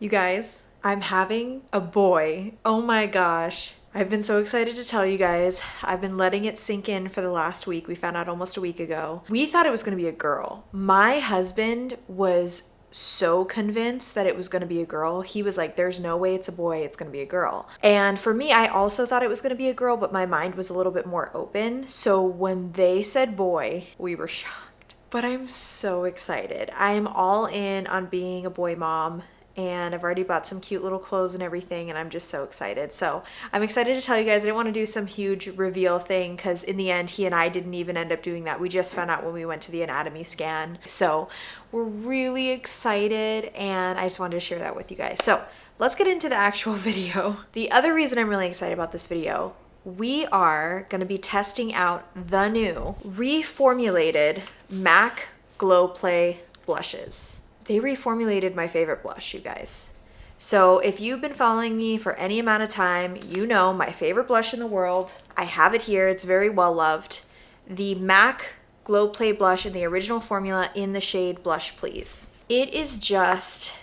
You guys, I'm having a boy. Oh my gosh. I've been so excited to tell you guys. I've been letting it sink in for the last week. We found out almost a week ago. We thought it was going to be a girl. My husband was so convinced that it was going to be a girl. He was like, there's no way it's a boy, it's going to be a girl. And for me, I also thought it was going to be a girl, but my mind was a little bit more open. So when they said boy, we were shocked. But I'm so excited. I'm all in on being a boy mom. And I've already bought some cute little clothes and everything, and I'm just so excited. So I'm excited to tell you guys. I didn't want to do some huge reveal thing because in the end, he and I didn't even end up doing that. We just found out when we went to the anatomy scan. So we're really excited, and I just wanted to share that with you guys. So let's get into the actual video. The other reason I'm really excited about this video, we are going to be testing out the new reformulated MAC GLOW PLAY blushes. They reformulated my favorite blush, you guys. So if you've been following me for any amount of time, you know my favorite blush in the world. I have it here. It's very well loved. The MAC GLOW PLAY blush in the original formula in the shade Blush Please. It is just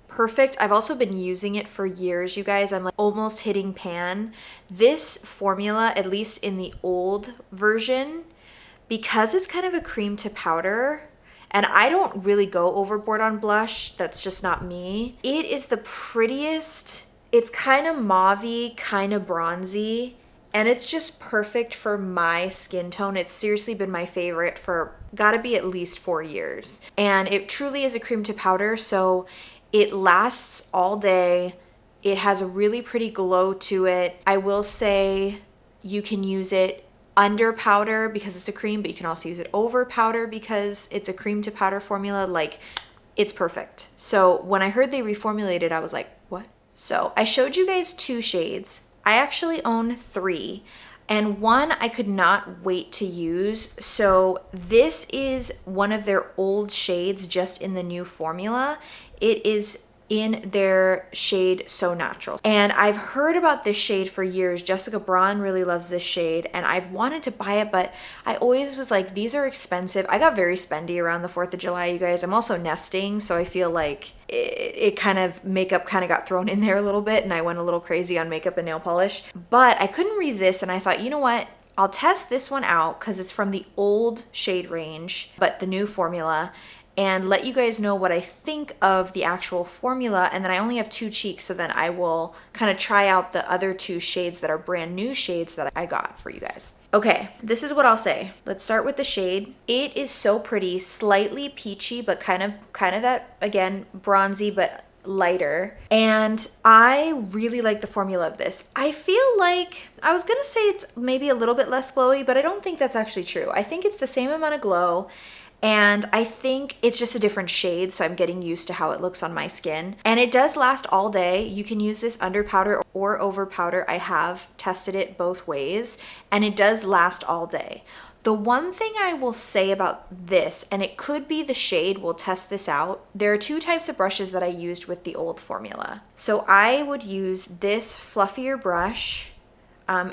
perfect. I've also been using it for years, you guys. I'm like almost hitting pan. This formula, at least in the old version, because it's kind of a cream to powder, and I don't really go overboard on blush. That's just not me. It is the prettiest. It's kind of mauvey, kind of bronzy, and it's just perfect for my skin tone. It's seriously been my favorite for gotta be at least 4 years. And it truly is a cream to powder, so it lasts all day. It has a really pretty glow to it. I will say you can use it under powder because it's a cream, but you can also use it over powder because it's a cream to powder formula. Like, it's perfect. So when I heard they reformulated, I was like, what? So I showed you guys 2 shades. I actually own 3, and one I could not wait to use. So this is one of their old shades just in the new formula. It is in their shade So Natural. And I've heard about this shade for years. Jessica Braun really loves this shade, and I've wanted to buy it, but I always was like, these are expensive. I got very spendy around the 4th of July, you guys. I'm also nesting, so I feel like it kind of, makeup kind of got thrown in there a little bit, and I went a little crazy on makeup and nail polish. But I couldn't resist, and I thought, you know what? I'll test this one out because it's from the old shade range, but the new formula, and let you guys know what I think of the actual formula. And then I only have 2 cheeks, so then I will kind of try out the other 2 shades that are brand new shades that I got for you guys. Okay, this is what I'll say. Let's start with the shade. It is so pretty, slightly peachy, but kind of that, again, bronzy, but lighter. And I really like the formula of this. I feel like, I was gonna say it's maybe a little bit less glowy, but I don't think that's actually true. I think it's the same amount of glow, and I think it's just a different shade, so I'm getting used to how it looks on my skin. And it does last all day. You can use this under powder or over powder. I have tested it both ways, and it does last all day. The one thing I will say about this, and it could be the shade, we'll test this out. There are 2 types of brushes that I used with the old formula. So I would use this fluffier brush.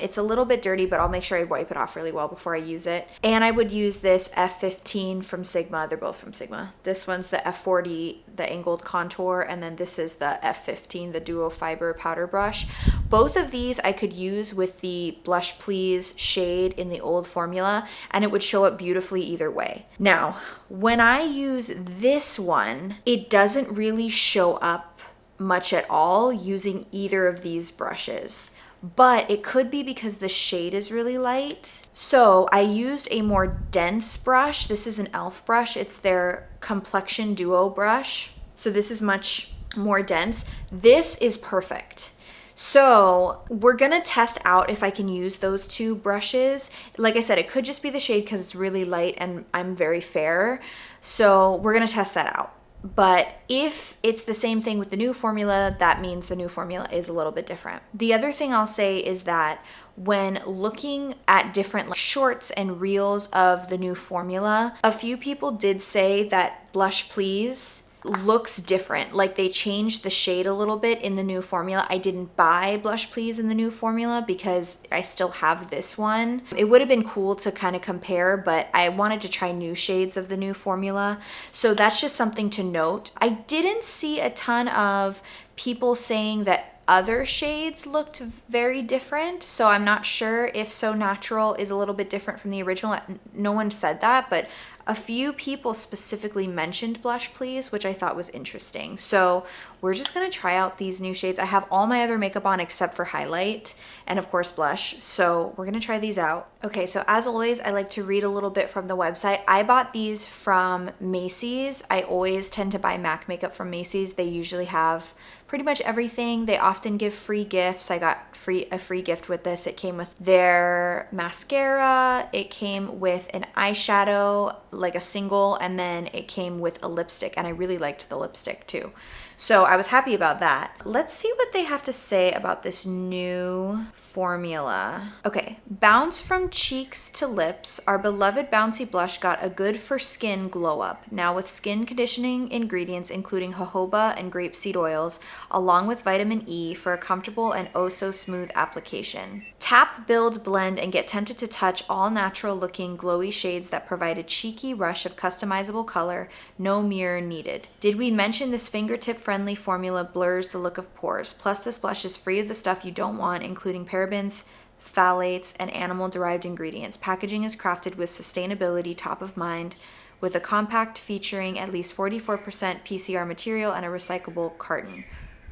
It's a little bit dirty, but I'll make sure I wipe it off really well before I use it. And I would use this F15 from Sigma. They're both from Sigma. This one's the F40, the angled contour, and then this is the F15, the duo fiber powder brush. Both of these I could use with the Blush Please shade in the old formula, and it would show up beautifully either way. Now, when I use this one, it doesn't really show up much at all using either of these brushes. But it could be because the shade is really light. So I used a more dense brush. This is an e.l.f. brush. It's their Complexion Duo brush. So this is much more dense. This is perfect. So we're gonna test out if I can use those 2 brushes. Like I said, it could just be the shade because it's really light and I'm very fair. So we're gonna test that out. But if it's the same thing with the new formula, that means the new formula is a little bit different. The other thing I'll say is that when looking at different shorts and reels of the new formula, a few people did say that Blush Please looks different. Like they changed the shade a little bit in the new formula. I didn't buy Blush Please in the new formula because I still have this one. It would have been cool to kind of compare, but I wanted to try new shades of the new formula. So that's just something to note. I didn't see a ton of people saying that other shades looked very different. So I'm not sure if So Natural is a little bit different from the original. No one said that, but a few people specifically mentioned Blush Please, which I thought was interesting. So we're just gonna try out these new shades. I have all my other makeup on except for highlight and of course blush. So we're gonna try these out. Okay, so as always, I like to read a little bit from the website. I bought these from Macy's. I always tend to buy MAC makeup from Macy's. They usually have pretty much everything. They often give free gifts. I got a free gift with this. It came with their mascara. It came with an eyeshadow, like a single, and then it came with a lipstick, and I really liked the lipstick too. So I was happy about that. Let's see what they have to say about this new formula. Okay, bounce from cheeks to lips. Our beloved bouncy blush got a good for skin glow up. Now with skin conditioning ingredients including jojoba and grapeseed oils, along with vitamin E for a comfortable and oh so smooth application. Tap, build, blend, and get tempted to touch all natural looking glowy shades that provide a cheeky rush of customizable color, no mirror needed. Did we mention this fingertip friendly formula blurs the look of pores? Plus this blush is free of the stuff you don't want, including parabens, phthalates, and animal derived ingredients. Packaging is crafted with sustainability top of mind, with a compact featuring at least 44% PCR material and a recyclable carton.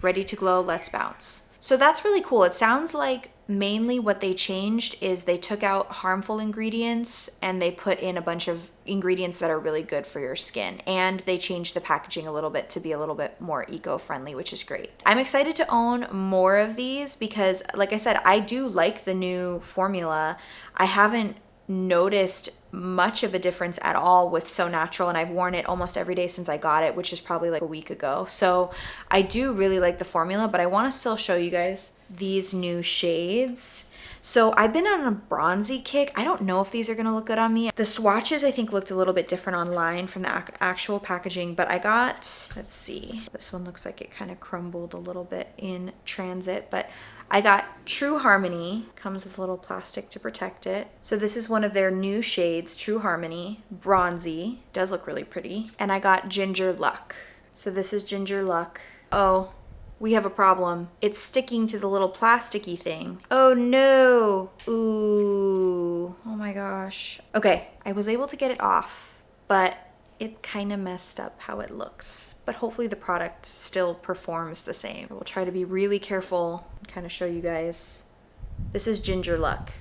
Ready to glow, let's bounce. So that's really cool. It sounds like mainly what they changed is they took out harmful ingredients and they put in a bunch of ingredients that are really good for your skin. And they changed the packaging a little bit to be a little bit more eco-friendly, which is great. I'm excited to own more of these because, like I said, I do like the new formula. I haven't noticed much of a difference at all with So Natural, and I've worn it almost every day since I got it, which is probably like a week ago. So I do really like the formula, but I want to still show you guys these new shades. So I've been on a bronzy kick. I don't know if these are going to look good on me. The swatches I think looked a little bit different online from the actual packaging, but I got, let's see, this one looks like it kind of crumbled a little bit in transit, but I got True Harmony, comes with a little plastic to protect it. So this is one of their new shades, True Harmony, bronzy, does look really pretty. And I got Ginger Luck. So this is Ginger Luck. Oh, we have a problem. It's sticking to the little plasticky thing. Oh no. Ooh, oh my gosh. Okay, I was able to get it off, but it kind of messed up how it looks. But hopefully the product still performs the same. I will try to be really careful and kind of show you guys. This is Ginger Luck.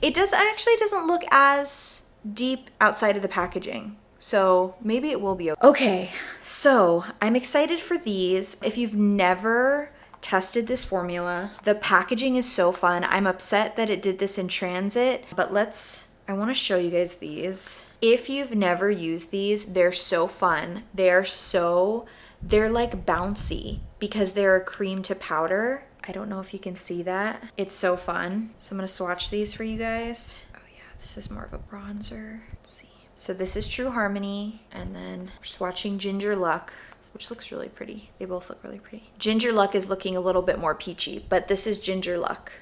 It actually doesn't look as deep outside of the packaging. So maybe it will be okay. Okay, so I'm excited for these. If you've never tested this formula, the packaging is so fun. I'm upset that it did this in transit, but I want to show you guys these. If you've never used these, they're so fun. They're like bouncy because they're a cream to powder. I don't know if you can see that. It's so fun. So I'm going to swatch these for you guys. Oh yeah, this is more of a bronzer. Let's see. So this is True Harmony, and then we're swatching Ginger Luck, which looks really pretty. They both look really pretty. Ginger Luck is looking a little bit more peachy, but this is Ginger Luck,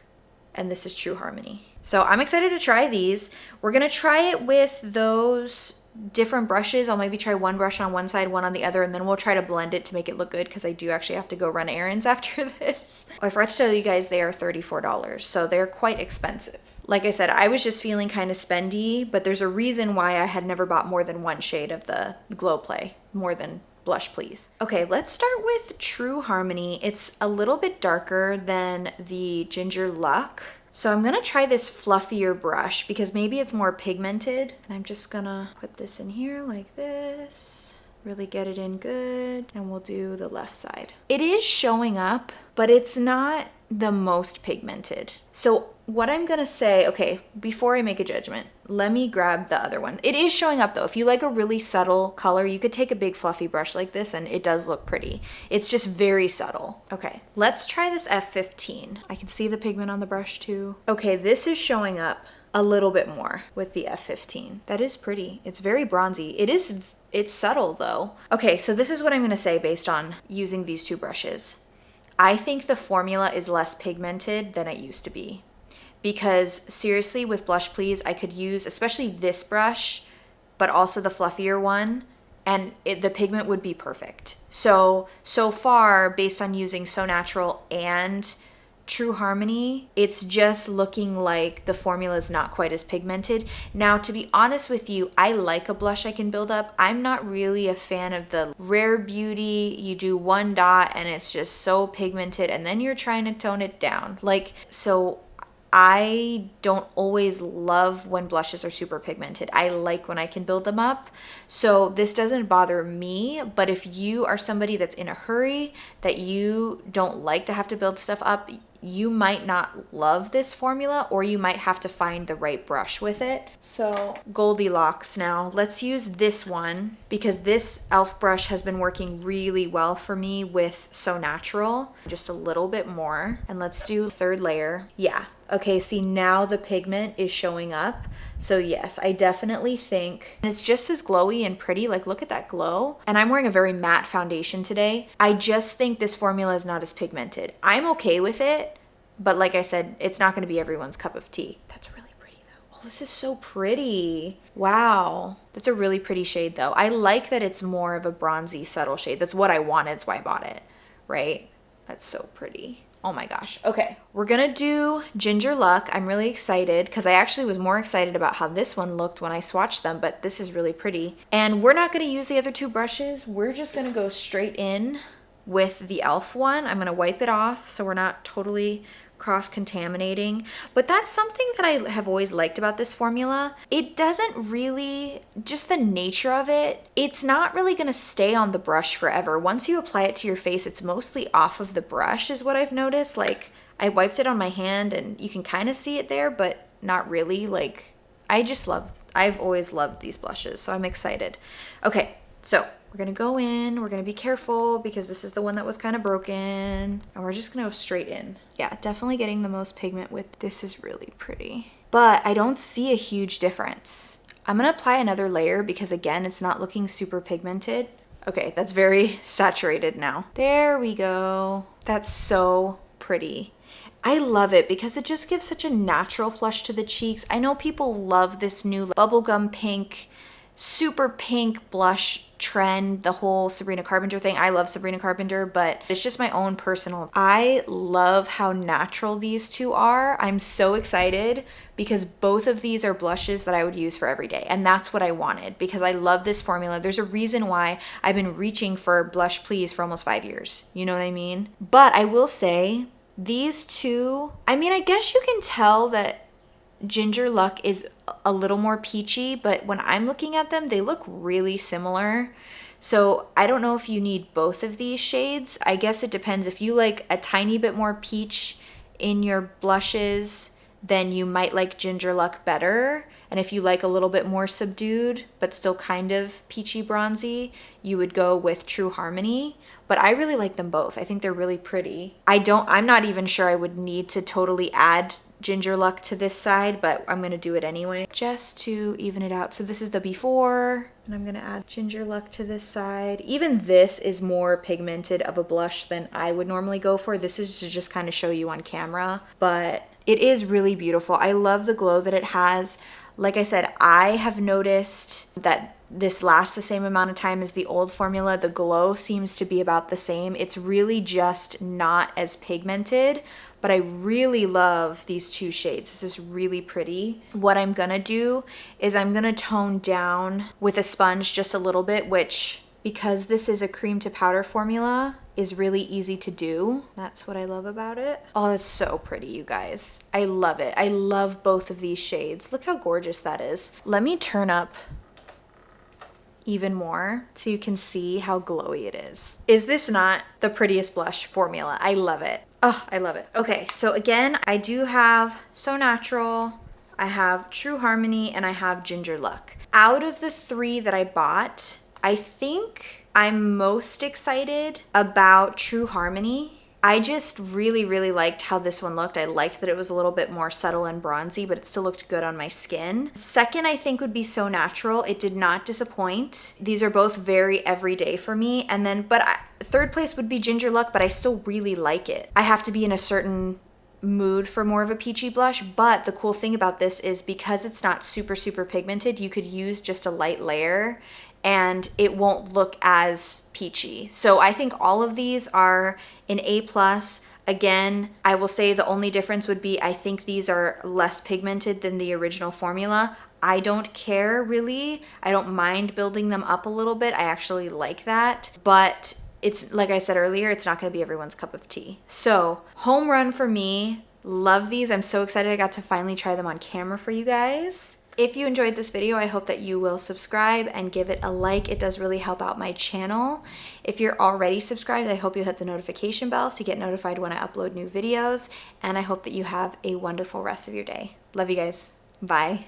and this is True Harmony. So I'm excited to try these. We're gonna try it with those different brushes. I'll maybe try one brush on one side, one on the other, and then we'll try to blend it to make it look good because I do actually have to go run errands after this. I forgot to tell you guys they are $34, so they're quite expensive. Like I said, I was just feeling kind of spendy, but there's a reason why I had never bought more than one shade of the Glow Play, more than Blush Please. Okay, let's start with True Harmony. It's a little bit darker than the Ginger Luck. So I'm gonna try this fluffier brush because maybe it's more pigmented. And I'm just gonna put this in here like this. Really get it in good. And we'll do the left side. It is showing up, but it's not the most pigmented. So what I'm gonna say, okay, before I make a judgment, let me grab the other one. It is showing up though. If you like a really subtle color, you could take a big fluffy brush like this and it does look pretty. It's just very subtle. Okay, let's try this F15. I can see the pigment on the brush too. Okay, this is showing up a little bit more with the F15. That is pretty. It's very bronzy. It's subtle though. Okay, so this is what I'm gonna say based on using these two brushes. I think the formula is less pigmented than it used to be. Because seriously, with Blush Please, I could use, especially this brush, but also the fluffier one, and the pigment would be perfect. So far, based on using So Natural and True Harmony, it's just looking like the formula is not quite as pigmented. Now, to be honest with you, I like a blush I can build up. I'm not really a fan of the Rare Beauty, you do one dot and it's just so pigmented and then you're trying to tone it down. So I don't always love when blushes are super pigmented. I like when I can build them up. So this doesn't bother me, but if you are somebody that's in a hurry, that you don't like to have to build stuff up, you might not love this formula, or you might have to find the right brush with it. So Goldilocks now. Let's use this one because this e.l.f. brush has been working really well for me with So Natural. Just a little bit more. And let's do third layer. Yeah. Okay, see now the pigment is showing up. So yes, I definitely think it's just as glowy and pretty. Like, look at that glow. And I'm wearing a very matte foundation today. I just think this formula is not as pigmented. I'm okay with it, but like I said, it's not gonna be everyone's cup of tea. That's really pretty though. Oh, this is so pretty. Wow. That's a really pretty shade though. I like that it's more of a bronzy, subtle shade. That's what I wanted, that's why I bought it, right? That's so pretty. Oh my gosh. Okay, we're gonna do Ginger Luck. I'm really excited because I actually was more excited about how this one looked when I swatched them, but this is really pretty. And we're not gonna use the other two brushes. We're just gonna go straight in with the e.l.f. one. I'm gonna wipe it off so we're not totally cross-contaminating. But that's something that I have always liked about this formula. It doesn't really, just the nature of it, it's not really gonna stay on the brush forever. Once you apply it to your face, it's mostly off of the brush is what I've noticed. Like, I wiped it on my hand and you can kind of see it there, but not really. Like, I've always loved these blushes, so I'm excited. Okay, so we're gonna go in, we're gonna be careful because this is the one that was kind of broken, and we're just gonna go straight in. Yeah, definitely getting the most pigment with this is really pretty, but I don't see a huge difference. I'm gonna apply another layer because again, it's not looking super pigmented. Okay, that's very saturated now. There we go. That's so pretty. I love it because it just gives such a natural flush to the cheeks. I know people love this new bubblegum pink, super pink blush trend, the whole Sabrina Carpenter thing. I love Sabrina Carpenter, but it's just my own personal. I love how natural these two are. I'm so excited because both of these are blushes that I would use for every day. And that's what I wanted because I love this formula. There's a reason why I've been reaching for Blush Please for almost 5 years. You know what I mean? But I will say these two, I mean, I guess you can tell that Ginger Luck is a little more peachy, but when I'm looking at them, they look really similar. So I don't know if you need both of these shades. I guess it depends. If you like a tiny bit more peach in your blushes, then you might like Ginger Luck better. And if you like a little bit more subdued, but still kind of peachy bronzy, you would go with True Harmony. But I really like them both. I think they're really pretty. I'm not even sure I would need to totally add Ginger Luck to this side, but I'm gonna do it anyway just to even it out. So this is the before, and I'm gonna add Ginger Luck to this side. Even this is more pigmented of a blush than I would normally go for. This is to just kind of show you on camera, but it is really beautiful. I love the glow that it has. Like I said, I have noticed that this lasts the same amount of time as the old formula. The glow seems to be about the same. It's really just not as pigmented, but I really love these two shades. This is really pretty. What I'm gonna do is I'm gonna tone down with a sponge just a little bit, which, because this is a cream to powder formula, is really easy to do. That's what I love about it. Oh, that's so pretty, you guys. I love it. I love both of these shades. Look how gorgeous that is. Let me turn up even more so you can see how glowy it is. Is this not the prettiest blush formula? I love it. Oh, I love it. Okay, so again, I do have So Natural, I have True Harmony, and I have Ginger Luck. Out of the three that I bought, I think I'm most excited about True Harmony. I just really, really liked how this one looked. I liked that it was a little bit more subtle and bronzy, but it still looked good on my skin. Second, I think would be So Natural. It did not disappoint. These are both very everyday for me. And then, third place would be Ginger Luck, but I still really like it. I have to be in a certain mood for more of a peachy blush, but the cool thing about this is because it's not super, super pigmented, you could use just a light layer and it won't look as peachy. So I think all of these are an A+. Again, I will say the only difference would be I think these are less pigmented than the original formula. I don't care really. I don't mind building them up a little bit. I actually like that. But it's like I said earlier, it's not going to be everyone's cup of tea. So home run for me. Love these. I'm so excited I got to finally try them on camera for you guys. If you enjoyed this video, I hope that you will subscribe and give it a like. It does really help out my channel. If you're already subscribed, I hope you'll hit the notification bell so you get notified when I upload new videos. And I hope that you have a wonderful rest of your day. Love you guys. Bye.